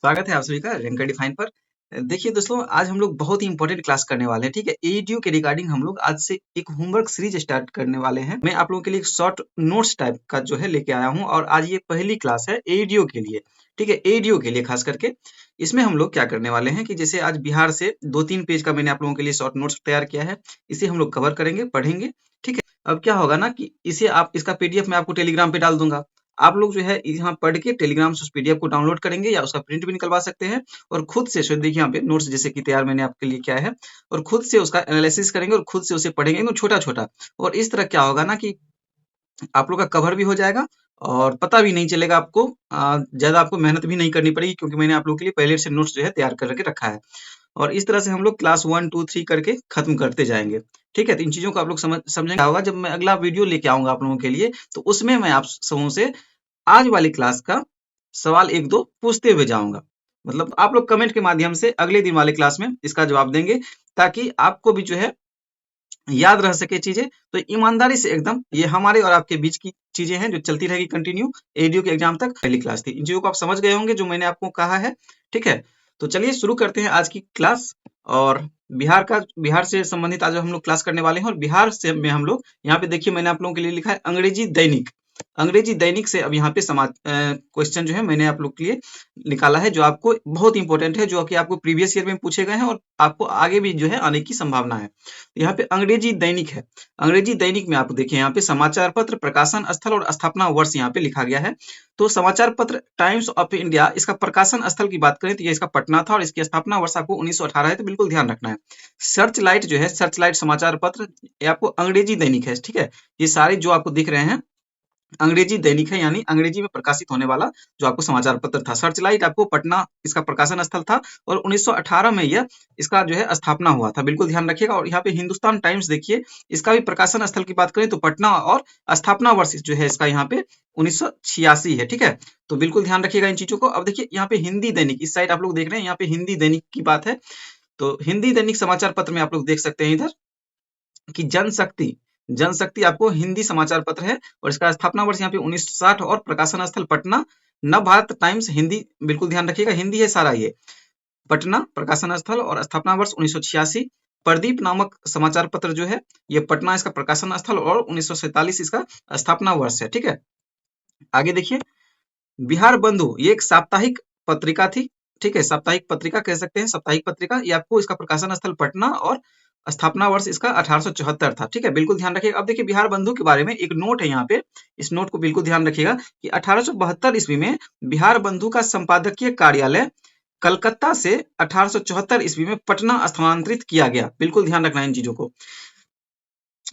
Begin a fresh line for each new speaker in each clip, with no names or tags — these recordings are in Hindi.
स्वागत है आप सभी का रैंकर डिफाइन पर। देखिए दोस्तों, आज हम लोग बहुत ही इंपॉर्टेंट क्लास करने वाले हैं। ठीक है, एईडीओ के रिगार्डिंग हम लोग आज से एक होमवर्क सीरीज स्टार्ट करने वाले हैं। मैं आप लोगों के लिए एक शॉर्ट नोट्स टाइप का जो है लेके आया हूं और आज ये पहली क्लास है एईडीओ के लिए। ठीक है, एईडीओ के लिए खास करके इसमें हम लोग क्या करने वाले हैं कि जैसे आज बिहार से 2-3 पेज का मैंने आप लोगों के लिए शॉर्ट नोट्स तैयार किया है। इसे हम लोग कवर करेंगे, पढ़ेंगे। ठीक है, अब क्या होगा ना कि इसे आप इसका पीडीएफ मैं आपको टेलीग्राम पे डाल दूंगा। आप लोग जो है यहाँ पढ़ के टेलीग्राम से उस पीडीएफ को डाउनलोड करेंगे या उसका प्रिंट भी निकलवा सकते हैं और खुद से देखिए यहाँ पे नोट्स जैसे कि तैयार मैंने आपके लिए किया है और खुद से उसका एनालिसिस करेंगे और खुद से उसे पढ़ेंगे एकदम छोटा छोटा। और इस तरह क्या होगा ना कि आप लोग का कवर भी हो जाएगा और पता भी नहीं चलेगा आपको। ज्यादा आपको मेहनत भी नहीं करनी पड़ेगी क्योंकि मैंने आप लोगों के लिए पहले से नोट्स जो है तैयार करके रखा है। और इस तरह से हम लोग क्लास 1, 2, 3 करके खत्म करते जाएंगे। ठीक है, तो इन चीजों को आप लोग समझेंगे। क्या होगा जब मैं अगला वीडियो लेके आऊंगा आप लोगों के लिए, तो उसमें मैं आप सबों से आज वाली क्लास का सवाल 1-2 पूछते हुए जाऊंगा। मतलब आप लोग कमेंट के माध्यम से अगले दिन वाले क्लास में इसका जवाब देंगे ताकि आपको भी जो है याद रह सके चीजें। तो ईमानदारी से एकदम ये हमारे और आपके बीच की चीजें हैं जो चलती रहेगी कंटिन्यू एडीओ के एग्जाम तक। पहली क्लास थी, इन चीजों को आप समझ गए होंगे जो मैंने आपको कहा है। ठीक है, तो चलिए शुरू करते हैं आज की क्लास। और बिहार से संबंधित आज हम लोग क्लास करने वाले हैं और बिहार से में हम लोग यहाँ पे देखिए मैंने आप लोगों के लिए लिखा है अंग्रेजी दैनिक। अंग्रेजी दैनिक से अब यहाँ पे समाज क्वेश्चन जो है मैंने आप लोग के लिए निकाला है जो आपको बहुत इंपॉर्टेंट है, जो कि आपको प्रीवियस ईयर में पूछे गए हैं और आपको आगे भी जो है आने की संभावना है। यहाँ पे अंग्रेजी दैनिक है। अंग्रेजी दैनिक में आप देखिए यहाँ पे समाचार पत्र, प्रकाशन स्थल और स्थापना वर्ष यहाँ पे लिखा गया है। तो समाचार पत्र टाइम्स ऑफ इंडिया, इसका प्रकाशन स्थल की बात करें तो ये इसका पटना था और इसकी स्थापना वर्ष आपको 1918 है, तो बिल्कुल ध्यान रखना है। सर्च लाइट जो है, सर्च लाइट समाचार पत्र, ये आपको अंग्रेजी दैनिक है। ठीक है, ये सारे जो आपको दिख रहे हैं अंग्रेजी दैनिक है, यानी अंग्रेजी में प्रकाशित होने वाला जो आपको समाचार पत्र था। सर्चलाइट आपको पटना इसका प्रकाशन स्थल था और 1918 में यह इसका जो है स्थापना हुआ था, बिल्कुल ध्यान रखिएगा। और यहाँ पे हिंदुस्तान टाइम्स देखिए, इसका भी प्रकाशन स्थल की बात करें तो पटना और स्थापना वर्ष जो है इसका यहाँ पे 1986 है। ठीक है, तो बिल्कुल ध्यान रखिएगा इन चीजों को। अब देखिए यहाँ पे हिंदी दैनिक, इस साइड आप लोग देख रहे हैं, यहाँ पे हिंदी दैनिक की बात है। तो हिंदी दैनिक समाचार पत्र में आप लोग देख सकते हैं इधर कि जनशक्ति, जनशक्ति आपको हिंदी समाचार पत्र है और इसका स्थापना वर्ष यहाँ पे 1960 और प्रकाशन स्थल पटना। नव भारत टाइम्स हिंदी, बिल्कुल ध्यान रखिएगा हिंदी है सारा ये। पटना प्रकाशन स्थल और स्थापना वर्ष 1986। प्रदीप नामक समाचार पत्र जो है ये पटना इसका प्रकाशन स्थल और 1947 इसका स्थापना वर्ष है। ठीक है, आगे देखिए बिहार बंधु, ये एक साप्ताहिक पत्रिका थी। ठीक है, साप्ताहिक पत्रिका कह सकते हैं, साप्ताहिक पत्रिका। ये आपको इसका प्रकाशन स्थल पटना और स्थापना वर्ष इसका 1874 था। ठीक है, बिल्कुल ध्यान रखिएगा। अब देखिए बिहार बंधु के बारे में एक नोट है यहाँ पे, इस नोट को बिल्कुल ध्यान रखिएगा कि 1872 ईस्वी में बिहार बंधु का संपादकीय कार्यालय कलकत्ता से 1874 ईस्वी में पटना स्थानांतरित किया गया। बिल्कुल ध्यान रखना है इन चीजों को।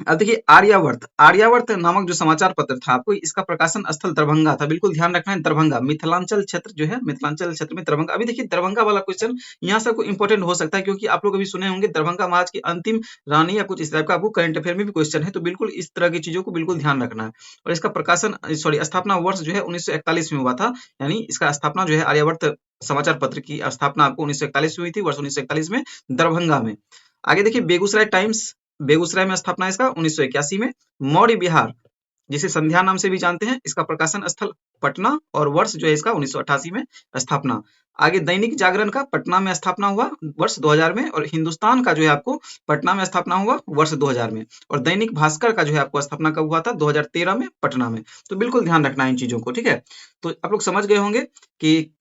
अब देखिए आर्यावर्त, आर्यावर्त नामक जो समाचार पत्र था आपको, इसका प्रकाशन स्थल दरभंगा था। बिल्कुल ध्यान रखना है दरभंगा, मिथिलांचल क्षेत्र जो है, मिथिलांचल क्षेत्र में दरभंगा। अभी देखिए दरभंगा वाला क्वेश्चन यहाँ से आपको इंपॉर्टेंट हो सकता है क्योंकि आप लोग अभी सुने होंगे दरभंगा महाराज की अंतिम रानी या कुछ इस टाइप का आपको करंट अफेयर में भी क्वेश्चन है। तो बिल्कुल इस तरह की चीजों को बिल्कुल ध्यान रखना है। और इसका प्रकाशन सॉरी स्थापना वर्ष जो है 1941 में हुआ था, यानी इसका स्थापना जो है आर्यावर्त समाचार पत्र की स्थापना आपको 1941 में हुई थी, वर्ष 1941 में दरभंगा में। आगे देखिए बेगूसराय टाइम्स, बेगूसराय में स्थापना इसका 1981 में। मौर्य विहार, जिसे संध्या नाम से भी जानते हैं, इसका प्रकाशन स्थल पटना और वर्ष जो है इसका 1988 में स्थापना। आगे दैनिक जागरण का पटना में स्थापना हुआ वर्ष 2000 में और हिंदुस्तान का जो है आपको पटना में स्थापना हुआ वर्ष 2000 में। और दैनिक भास्कर का जो है आपको स्थापना कब हुआ था, 2013 में पटना में। तो बिल्कुल ध्यान रखना है इन चीजों को। ठीक है, तो आप लोग समझ गए होंगे कि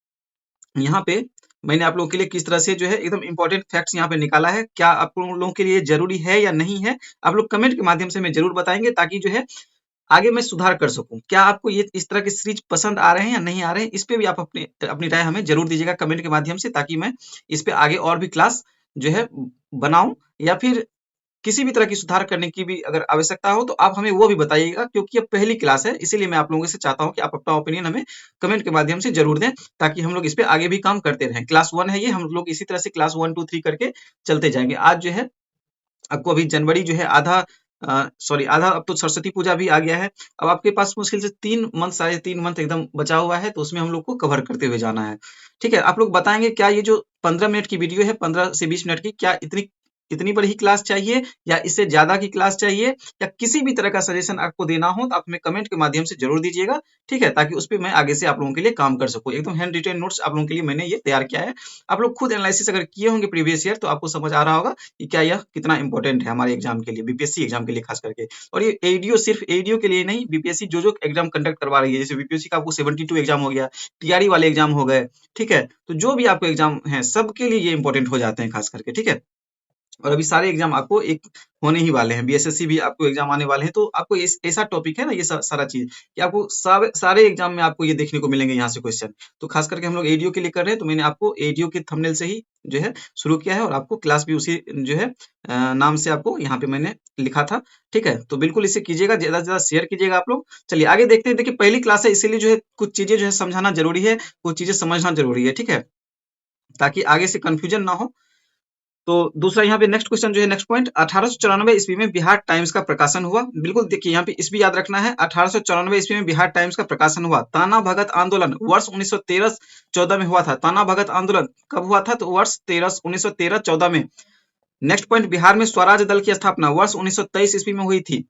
यहाँ पे मैंने आप लोगों के लिए किस तरह से जो है एकदम इंपॉर्टेंट फैक्ट्स यहाँ पे निकाला है। क्या आप लोगों के लिए जरूरी है या नहीं है, आप लोग कमेंट के माध्यम से मैं जरूर बताएंगे ताकि जो है आगे मैं सुधार कर सकूं। क्या आपको ये इस तरह के सीरीज पसंद आ रहे हैं या नहीं आ रहे हैं, इस पे भी आप अपनी अपनी राय हमें जरूर दीजिएगा कमेंट के माध्यम से, ताकि मैं इस पे आगे और भी क्लास जो है बनाऊं या फिर किसी भी तरह की सुधार करने की भी अगर आवश्यकता हो तो आप हमें वो भी बताइएगा। क्योंकि ये पहली क्लास है इसीलिए मैं आप लोगों से चाहता हूँ कि आप अपना ओपिनियन हमें कमेंट के माध्यम से जरूर दें ताकि हम लोग इस पे आगे भी काम करते रहें। क्लास 1 है ये, हम लोग इसी तरह से क्लास 1, 2, 3 करके चलते जाएंगे। आज जो है आपको अभी जनवरी जो है आधा सॉरी आधा, अब तो सरस्वती पूजा भी आ गया है। अब आपके पास मुश्किल से 3 मंथ, साढ़े 3 मंथ एकदम बचा हुआ है, तो उसमें हम लोग को कवर करते हुए जाना है। ठीक है, आप लोग बताएंगे क्या ये जो 15 मिनट की वीडियो है, 15 से 20 मिनट की, क्या इतनी इतनी बड़ी ही क्लास चाहिए या इससे ज्यादा की क्लास चाहिए, या किसी भी तरह का सजेशन आपको देना हो तो आप हमें कमेंट के माध्यम से जरूर दीजिएगा, ठीक है, ताकि उस पर मैं आगे से आप लोगों के लिए काम कर सकूं। एकदम हैंड रिटेन नोट्स आप लोगों के लिए मैंने ये तैयार किया है। आप लोग खुद एनालिसिस अगर किए होंगे प्रीवियस ईयर तो आपको समझ आ रहा होगा कि क्या यह कितना इंपॉर्टेंट है हमारे एग्जाम के लिए, बीपीएससी एग्जाम के लिए खास करके। और ये एडीओ सिर्फ एडीओ के लिए नहीं, बीपीएससी जो एग्जाम कंडक्ट करवा रही है, जैसे बीपीएससी का आपको 72 एग्जाम हो गया, टीआरई वाले एग्जाम हो गए, ठीक है, तो जो भी आपको एग्जाम है सबके लिए ये इंपॉर्टेंट हो जाते हैं खास करके, ठीक है। और अभी सारे एग्जाम आपको एक होने ही वाले हैं, बीएसएससी भी आपको एग्जाम आने वाले हैं, तो आपको ऐसा टॉपिक है ना ये सारा चीज कि आपको सारे एग्जाम में आपको ये देखने को मिलेंगे यहाँ से क्वेश्चन। तो खास करके हम लोग एडीओ के लिए कर रहे हैं, तो मैंने आपको एडीओ के थंबनेल से ही जो है शुरू किया है, और आपको क्लास भी उसी जो है नाम से आपको यहाँ पे मैंने लिखा था, ठीक है। तो बिल्कुल इसे कीजिएगा, ज्यादा से ज्यादा शेयर कीजिएगा आप लोग। चलिए आगे देखते हैं। देखिए पहली क्लास है, इसीलिए जो है कुछ चीजें जो है समझाना जरूरी है, कुछ चीजें समझना जरूरी है, ठीक है, ताकि आगे से कंफ्यूजन ना हो। तो दूसरा यहाँ पे नेक्स्ट क्वेश्चन जो है, नेक्स्ट पॉइंट, 1894 ईस्वी में बिहार टाइम्स का प्रकाशन हुआ। बिल्कुल देखिए यहाँ पे ईस्वी याद रखना है, 1894 ईस्वी में बिहार टाइम्स का प्रकाशन हुआ। ताना भगत आंदोलन वर्ष 1913-14 में हुआ था। ताना भगत आंदोलन कब हुआ था? तो वर्ष 1913-14 में। नेक्स्ट पॉइंट, बिहार में स्वराज दल की स्थापना वर्ष 1923 ईस्वी में हुई थी।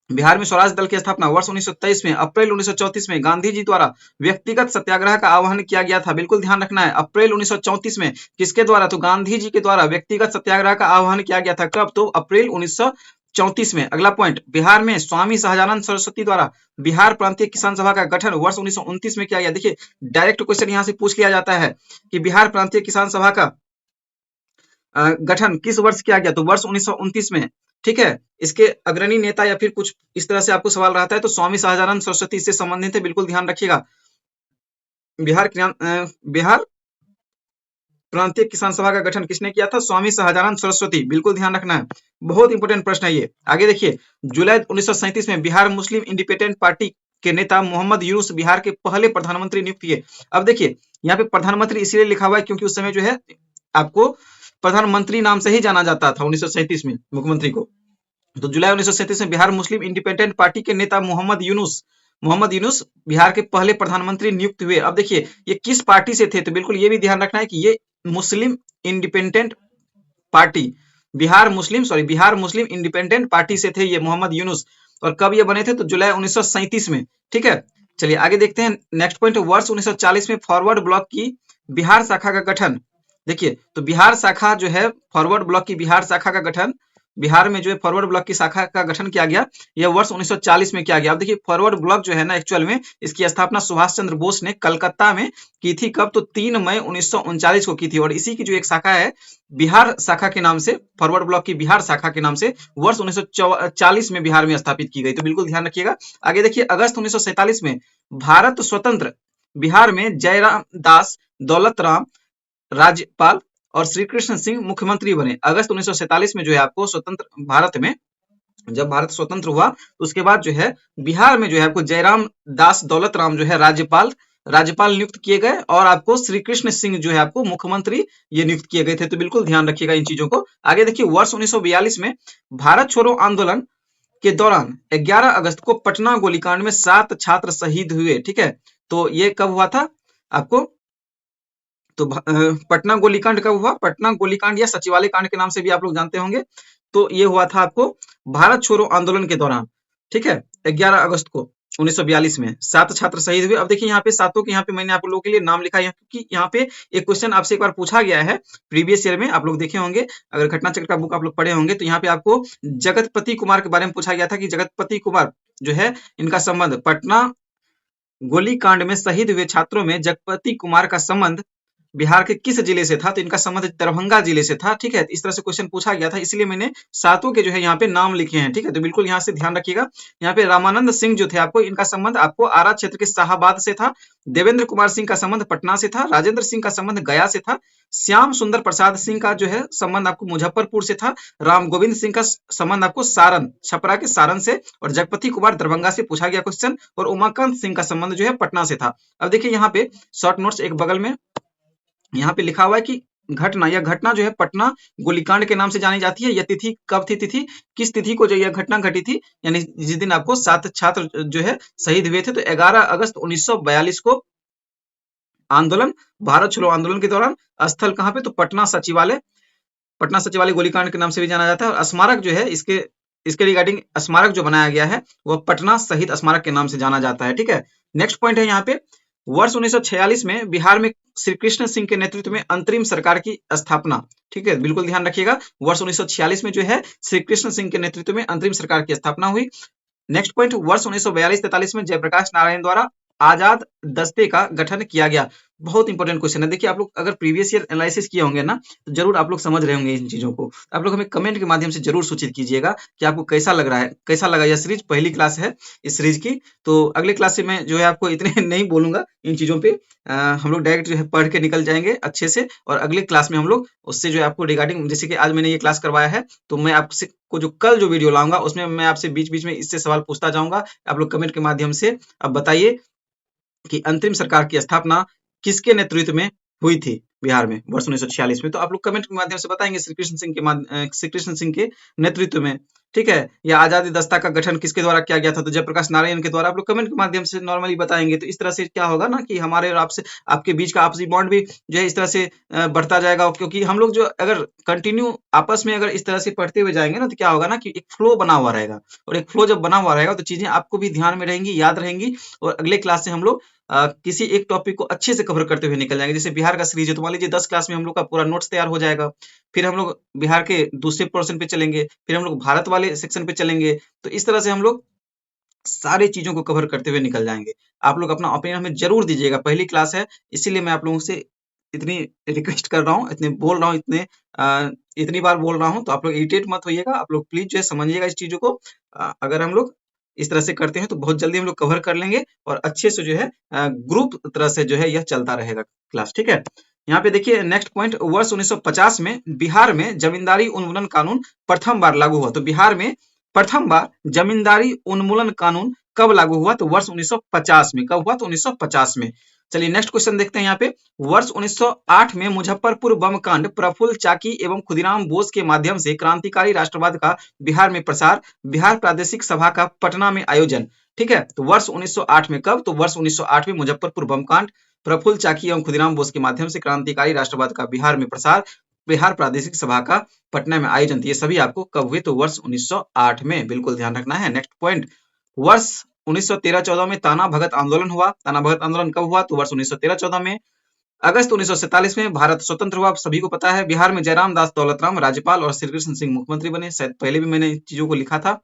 बिहार में स्वराज दल की स्थापना वर्ष 1923 में। अप्रैल 1934 में गांधी जी द्वारा व्यक्तिगत सत्याग्रह का आह्वान किया गया था। बिल्कुल ध्यान रखना है, अप्रैल 1934 में किसके द्वारा? तो गांधी जी के द्वारा व्यक्तिगत सत्याग्रह का आह्वान किया गया था। कब? तो अप्रैल 1934 में। अगला पॉइंट, बिहार में स्वामी सहजानंद सरस्वती द्वारा बिहार प्रांतीय किसान सभा का गठन वर्ष 1929 में किया गया। देखिए डायरेक्ट क्वेश्चन यहाँ से पूछ लिया जाता है कि बिहार प्रांतीय किसान सभा का गठन किस वर्ष किया गया? तो वर्ष 1929 में, ठीक है। इसके अग्रणी नेता या फिर कुछ इस तरह से आपको सवाल रहता है, तो स्वामी सहजानंद सरस्वती इससे संबंधित है, बिल्कुल ध्यान रखिएगा। बिहार प्रांतीय किसान सभा का गठन किसने किया था? स्वामी सहजानंद सरस्वती, बिल्कुल ध्यान रखना है, बहुत इंपॉर्टेंट प्रश्न है ये। आगे देखिए, जुलाई 1937 में बिहार मुस्लिम इंडिपेंडेंट पार्टी के नेता मोहम्मद यूनुस बिहार के पहले प्रधानमंत्री नियुक्त किए। अब देखिए यहाँ पे प्रधानमंत्री इसलिए लिखा हुआ है क्योंकि उस समय जो है आपको प्रधानमंत्री नाम से ही जाना जाता था 1937 में मुख्यमंत्री को। तो जुलाई 1937 में बिहार मुस्लिम इंडिपेंडेंट पार्टी के नेता मोहम्मद यूनुस बिहार के पहले प्रधानमंत्री नियुक्त हुए। अब देखिए ये किस पार्टी से थे? तो बिल्कुल ये भी ध्यान रखना है कि ये मुस्लिम इंडिपेंडेंट पार्टी, बिहार मुस्लिम इंडिपेंडेंट पार्टी से थे ये मोहम्मद यूनुस। और कब ये बने थे? तो जुलाई 1937 में, ठीक है। चलिए आगे देखते हैं। नेक्स्ट पॉइंट, वर्ष 1940 में फॉरवर्ड ब्लॉक की बिहार शाखा का गठन। देखिए तो बिहार शाखा जो है, फॉरवर्ड ब्लॉक की बिहार शाखा का गठन, बिहार में जो है फॉरवर्ड ब्लॉक की शाखा का गठन किया गया, यह वर्ष 1940 में किया गया। अब देखिए फॉरवर्ड ब्लॉक जो है ना, एक्चुअल में इसकी स्थापना सुभाष चंद्र बोस ने कलकत्ता में की थी। कब? तो 3 मई 1939 को की थी। और इसी की जो एक शाखा है बिहार शाखा के नाम से, फॉरवर्ड ब्लॉक की बिहार शाखा के नाम से वर्ष 1940 में बिहार में स्थापित की गई। तो बिल्कुल ध्यान रखिएगा। आगे देखिए, अगस्त 1947 में भारत स्वतंत्र, बिहार में जयराम दास दौलत राम राज्यपाल और श्री कृष्ण सिंह मुख्यमंत्री बने। अगस्त 1947 में जो है आपको स्वतंत्र भारत में, जब भारत स्वतंत्र हुआ तो उसके बाद जो है बिहार में जो है आपको जयराम दास दौलत राम जो है राज्यपाल नियुक्त किए गए, और आपको श्री कृष्ण सिंह जो है आपको मुख्यमंत्री ये नियुक्त किए गए थे। तो बिल्कुल ध्यान रखिएगा इन चीजों को। आगे देखिए, वर्ष 1942 में भारत छोड़ो आंदोलन के दौरान 11 अगस्त को पटना गोलीकांड में 7 छात्र शहीद हुए, ठीक है। तो ये कब हुआ था आपको? तो पटना गोलीकांड कब हुआ? पटना गोलीकांड या सचिवालय कांड के नाम से भी आप लोग जानते होंगे। तो ये हुआ था आपको भारत छोड़ो आंदोलन के दौरान, ठीक है, 11 अगस्त को 1942 में 7 छात्र शहीद हुए। अब देखिए यहाँ पे सातों के यहाँ पे मैंने आप लोगों के लिए नाम लिखा है, क्योंकि यहाँ पे एक क्वेश्चन आपसे एक बार पूछा गया है प्रीवियस ईयर में, आप लोग देखे होंगे, अगर घटना चक्र का बुक आप लोग पढ़े होंगे, तो यहाँ पे आपको जगतपति कुमार के बारे में पूछा गया था कि जगतपति कुमार जो है इनका संबंध, पटना गोलीकांड में शहीद हुए छात्रों में जगतपति कुमार का संबंध बिहार के किस जिले से था? तो इनका संबंध दरभंगा जिले से था, ठीक है। इस तरह से क्वेश्चन पूछा गया था, इसलिए मैंने सातों के जो है यहाँ पे नाम लिखे हैं, ठीक है। तो बिल्कुल यहाँ से ध्यान रखिएगा। यहाँ पे रामानंद सिंह जो थे आपको, इनका संबंध आपको आरा क्षेत्र के शाहाबाद से था। देवेंद्र कुमार सिंह का संबंध पटना से था। राजेंद्र सिंह का संबंध गया से था। श्याम सुंदर प्रसाद सिंह का जो है संबंध आपको मुजफ्फरपुर से था। राम गोविंद सिंह का संबंध आपको सारण, छपरा के सारण से, और जगपति कुमार दरभंगा से पूछा गया क्वेश्चन, और उमाकांत सिंह का संबंध जो है पटना से था। अब देखिए यहाँ पे शॉर्ट नोट्स एक बगल में यहाँ पे लिखा हुआ है कि यह घटना जो है पटना गोलीकांड के नाम से जानी जाती है। यह तिथि कब थी? तिथि किस तिथि को जो यह घटना घटी थी, यानी जिस दिन आपको 7 छात्र जो है शहीद हुए थे। तो 11 अगस्त 1942 को आंदोलन, भारत छोड़ो आंदोलन के दौरान, स्थल कहाँ पे? तो पटना सचिवालय पटना सचिवालय गोलीकांड के नाम से भी जाना जाता है, और स्मारक जो है इसके इसके रिगार्डिंग स्मारक जो बनाया गया है वह पटना शहीद स्मारक के नाम से जाना जाता है। ठीक है, नेक्स्ट पॉइंट है यहाँ पे, वर्ष 1946 में बिहार में श्री कृष्ण सिंह के नेतृत्व में अंतरिम सरकार की स्थापना। ठीक है, बिल्कुल ध्यान रखिएगा, वर्ष 1946 में जो है श्री कृष्ण सिंह के नेतृत्व में अंतरिम सरकार की स्थापना हुई। नेक्स्ट पॉइंट, वर्ष 1942-43 में जयप्रकाश नारायण द्वारा आजाद दस्ते का गठन किया गया। बहुत इंपॉर्टेंट क्वेश्चन है। देखिए, आप लोग अगर प्रीवियस ईयर एनालिसिस किए होंगे ना, तो जरूर आप लोग समझ रहे होंगे इन चीजों को। आप लोग हमें कमेंट के माध्यम से जरूर सूचित कीजिएगा कि आपको कैसा लग रहा है, कैसा लगा यह सीरीज। पहली क्लास है इस सीरीज की, तो अगले क्लास से मैं जो है आपको इतने नहीं बोलूंगा इन चीजों पे। हम लोग डायरेक्ट जो है पढ़ के निकल जाएंगे अच्छे से, और अगले क्लास में हम लोग उससे जो है आपको रिगार्डिंग, जैसे कि आज मैंने ये क्लास करवाया है, तो मैं आपसे को जो कल जो वीडियो लाऊंगा उसमें मैं आपसे बीच बीच में इससे सवाल पूछता जाऊंगा। आप लोग कमेंट के माध्यम से अब बताइए कि अंतरिम सरकार की स्थापना किसके नेतृत्व में हुई थी बिहार में वर्ष 1946 में। तो आप लोग कमेंट के माध्यम से बताएंगे श्री कृष्ण सिंह के नेतृत्व में। ठीक है, या आजादी दस्ता का गठन किसके द्वारा किया गया था, तो जयप्रकाश नारायण के द्वारा। आप लोग कमेंट के माध्यम से नॉर्मली बताएंगे, तो इस तरह से क्या होगा ना कि हमारे और आपसे आपके बीच का आपसी बॉन्ड भी जो है इस तरह से बढ़ता जाएगा। क्योंकि हम लोग जो अगर कंटिन्यू आपस में अगर इस तरह से पढ़ते हुए जाएंगे ना, तो क्या होगा ना कि एक फ्लो बना हुआ रहेगा, और एक फ्लो जब बना हुआ रहेगा तो चीजें आपको भी ध्यान में रहेंगी, याद रहेंगी, और अगले क्लास से हम लोग किसी एक टॉपिक को अच्छे से कवर करते हुए निकल जाएंगे। जैसे बिहार का सीरीज है, तो मान लीजिए 10 क्लास में हम लोग का पूरा नोट्स तैयार हो जाएगा। फिर हम लोग बिहार के दूसरे पोर्शन पे चलेंगे, फिर हम लोग भारत वाले सेक्शन पे चलेंगे। तो इस तरह से हम लोग सारी चीजों को कवर करते हुए निकल जाएंगे। आप लोग अपना ओपिनियन हमें जरूर दीजिएगा, पहली क्लास है इसीलिए मैं आप लोगों से इतनी रिक्वेस्ट कर रहा हूँ, इतने बोल रहा हूँ, इतनी बार बोल रहा हूँ, तो आप लोग इरिटेट मत होइएगा। आप लोग प्लीज जो है समझिएगा इस चीजों को। अगर हम लोग इस तरह से करते हैं तो बहुत जल्दी हम लोग कवर कर लेंगे, और अच्छे से जो है ग्रुप तरह से जो है यह चलता रहेगा क्लास। ठीक है, यहाँ पे देखिए नेक्स्ट पॉइंट, वर्ष 1950 में बिहार में जमींदारी उन्मूलन कानून प्रथम बार लागू हुआ। तो बिहार में प्रथम बार जमींदारी उन्मूलन कानून कब लागू हुआ, तो वर्ष 1950 में। कब हुआ, तो 1950 में। चलिए नेक्स्ट क्वेश्चन देखते हैं यहाँ पे, वर्ष 1908 में मुजफ्फरपुर बम कांड, प्रफुल्ल चाकी एवं खुदीराम बोस के माध्यम से क्रांतिकारी राष्ट्रवाद का बिहार में प्रसार, बिहार प्रादेशिक सभा का पटना में आयोजन। ठीक है, तो वर्ष 1908 में कब, तो वर्ष 1908 में मुजफ्फरपुर बम कांड, प्रफुल्ल चाकी एवं खुदीराम बोस के माध्यम से क्रांतिकारी राष्ट्रवाद का बिहार में प्रसार, बिहार प्रादेशिक सभा का पटना में आयोजन। ये सभी आपको कब हुए, तो वर्ष 1908 में, बिल्कुल ध्यान रखना है। नेक्स्ट पॉइंट, वर्ष 1913-14 में ताना भगत आंदोलन हुआ। ताना भगत आंदोलन कब हुआ, तो वर्ष 1913-14 में। अगस्त 1947 में भारत स्वतंत्र हुआ, सभी को पता है। बिहार में जयराम दास दौलतराम राज्यपाल और श्री कृष्ण सिंह मुख्यमंत्री बने। शायद पहले भी मैंने इन चीजों को लिखा था।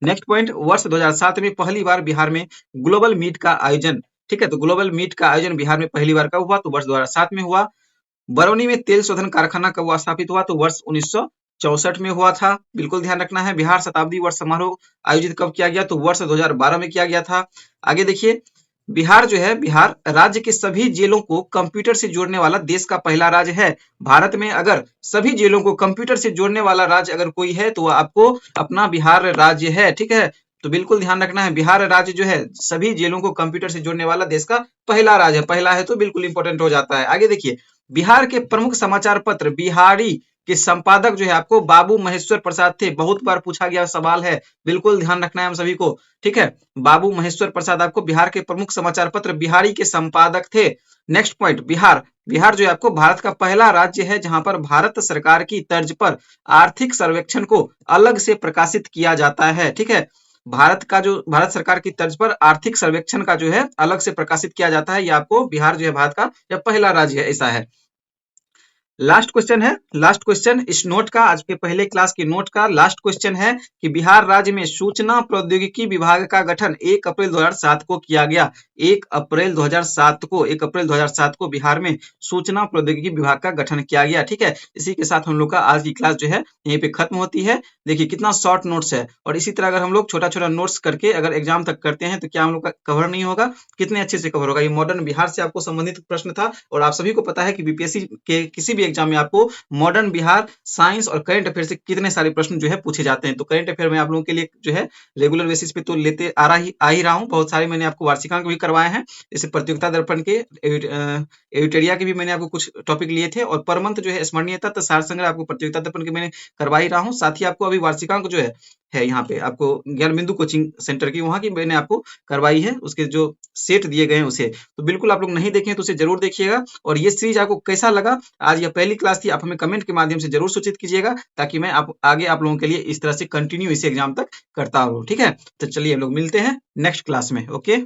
नेक्स्ट पॉइंट, वर्ष 2007 में पहली बार बिहार में ग्लोबल मीट का आयोजन। ठीक है, तो ग्लोबल मीट का आयोजन बिहार में पहली बार कब हुआ, तो वर्ष 2007 में हुआ। बरौनी में तेल शोधन कारखाना कब स्थापित हुआ, तो वर्ष 1964 में हुआ था। बिल्कुल ध्यान रखना है। बिहार शताब्दी वर्ष समारोह आयोजित कब किया गया, तो वर्ष 2012 में किया गया था। आगे देखिए, बिहार जो है, बिहार राज्य के सभी जेलों को कंप्यूटर से जोड़ने वाला देश का पहला राज्य है। भारत में अगर सभी जेलों को कंप्यूटर से जोड़ने वाला राज्य अगर कोई है, तो वह आपको अपना बिहार राज्य है। ठीक है, तो बिल्कुल ध्यान रखना है, बिहार राज्य जो है सभी जेलों को कंप्यूटर से जोड़ने वाला देश का पहला राज्य है। पहला है तो बिल्कुल इंपॉर्टेंट हो जाता है। आगे देखिए, बिहार के प्रमुख समाचार पत्र बिहारी के संपादक जो है आपको बाबू महेश्वर प्रसाद थे। बहुत बार पूछा गया सवाल है, बिल्कुल ध्यान रखना है हम सभी को। ठीक है, बाबू महेश्वर प्रसाद आपको बिहार के प्रमुख समाचार पत्र बिहारी के संपादक थे। नेक्स्ट पॉइंट, बिहार बिहार जो है आपको भारत का पहला राज्य है जहां पर भारत सरकार की तर्ज पर आर्थिक सर्वेक्षण को अलग से प्रकाशित किया जाता है। ठीक है, भारत सरकार की तर्ज पर आर्थिक सर्वेक्षण का जो है अलग से प्रकाशित किया जाता है। ये आपको बिहार जो है भारत का यह पहला राज्य है, ऐसा है। लास्ट क्वेश्चन है, लास्ट क्वेश्चन इस नोट का, आज के पहले क्लास के नोट का लास्ट क्वेश्चन है कि बिहार राज्य में सूचना प्रौद्योगिकी विभाग का गठन 1 अप्रैल 2007 को किया गया। 1 अप्रैल 2007 को बिहार में सूचना प्रौद्योगिकी विभाग का गठन किया गया। ठीक है, इसी के साथ हम लोग का आज की क्लास जो है यहीं पे खत्म होती है। देखिए कितना शॉर्ट नोट्स है, और इसी तरह अगर हम लोग छोटा छोटा नोट्स करके अगर एग्जाम तक करते हैं तो क्या हम लोग का कवर नहीं होगा, कितने अच्छे से कवर होगा। ये मॉडर्न बिहार से आपको संबंधित प्रश्न था, और आप सभी को पता है कि बीपीएससी के किसी भी एग्जाम में आपको मॉडर्न बिहार, साइंस और करंट अफेयर से कितने सारे प्रश्न जो है पूछे जाते हैं। तो करंट अफेयर में आप लोगों के लिए जो है रेगुलर बेसिस पे तो लेते आ ही रहा हूँ। बहुत सारे मैंने आपको वार्षिकांक भी करवाए हैं, जैसे प्रतियोगिता दर्पण के, एडिटोरिया के भी मैंने आपको कुछ टॉपिक लिए थे, और पर मंथ जो है स्मरणीय तत्व सार संग्रह आपको प्रतियोगिता दर्पण के मैंने करवा ही रहा हूँ। साथ ही आपको अभी वार्षिकांक जो है यहाँ पे आपको ज्ञान बिंदु कोचिंग सेंटर की, वहां की मैंने आपको करवाई है, उसके जो सेट दिए गए हैं उसे, तो बिल्कुल आप लोग नहीं देखें तो उसे जरूर देखिएगा। और ये सीरीज आपको कैसा लगा, आज यह पहली क्लास थी, आप हमें कमेंट के माध्यम से जरूर सूचित कीजिएगा, ताकि मैं आगे आप लोगों के लिए इस तरह से कंटिन्यू इसे एग्जाम तक करता रहूं। ठीक है, तो चलिए हम लोग मिलते हैं नेक्स्ट क्लास में। ओके।